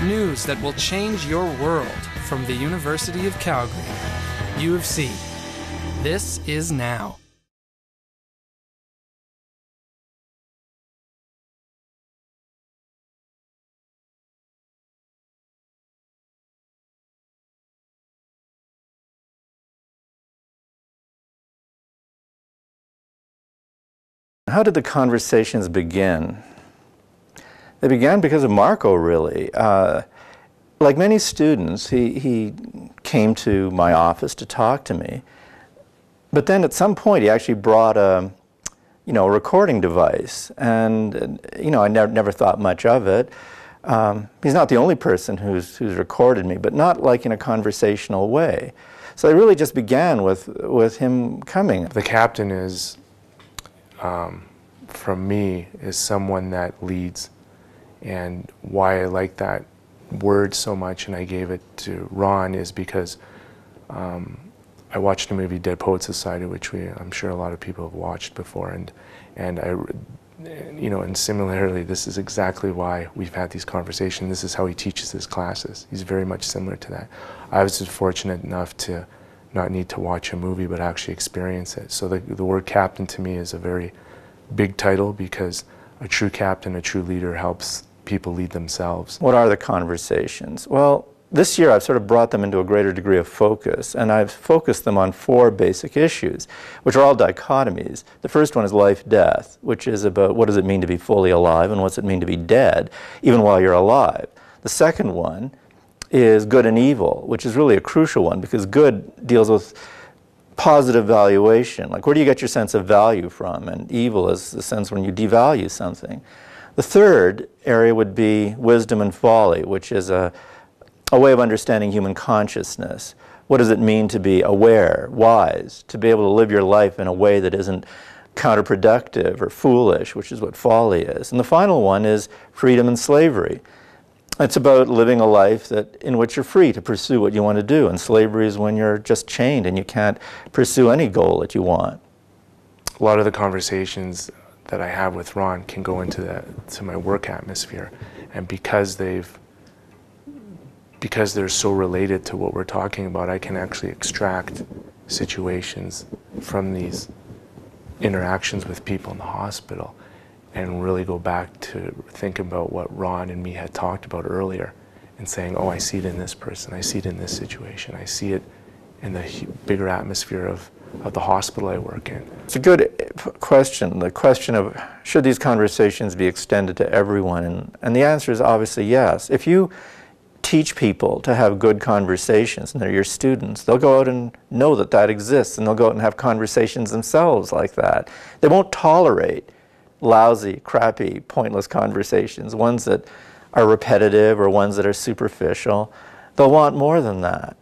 News that will change your world from the University of Calgary. U of C. This is now. How did the conversations begin? They began because of Marco, really. Like many students, he came to my office to talk to me. But then at some point he actually brought a recording device. And, I never thought much of it. He's not the only person who's recorded me, but not like in a conversational way. So it really just began with him coming. The captain is, from me, is someone that leads. And why I like that word so much, and I gave it to Ron, is because I watched the movie Dead Poets Society, which I'm sure a lot of people have watched before, and similarly, this is exactly why we've had these conversations. This is how he teaches his classes. He's very much similar to that. I was just fortunate enough to not need to watch a movie, but actually experience it. So the word captain to me is a very big title, because a true captain, a true leader, helps people lead themselves. What are the conversations? Well, this year I've sort of brought them into a greater degree of focus, and I've focused them on 4 basic issues, which are all dichotomies. The first one is life-death, which is about what does it mean to be fully alive and what's it mean to be dead, even while you're alive. The second one is good and evil, which is really a crucial one, because good deals with positive valuation, like where do you get your sense of value from, and evil is the sense when you devalue something. The third area would be wisdom and folly, which is a way of understanding human consciousness. What does it mean to be aware, wise, to be able to live your life in a way that isn't counterproductive or foolish, which is what folly is. And the final one is freedom and slavery. It's about living a life in which you're free to pursue what you want to do, and slavery is when you're just chained and you can't pursue any goal that you want. A lot of the conversations that I have with Ron can go into my work atmosphere, and because they're so related to what we're talking about, I can actually extract situations from these interactions with people in the hospital and really go back to think about what Ron and me had talked about earlier, and saying, oh, I see it in this person, I see it in this situation, I see it in the bigger atmosphere of the hospital I work in. It's a good question, the question of should these conversations be extended to everyone, and the answer is obviously yes. If you teach people to have good conversations, and they're your students, they'll go out and know that that exists, and they'll go out and have conversations themselves like that. They won't tolerate lousy, crappy, pointless conversations, ones that are repetitive or ones that are superficial. They'll want more than that.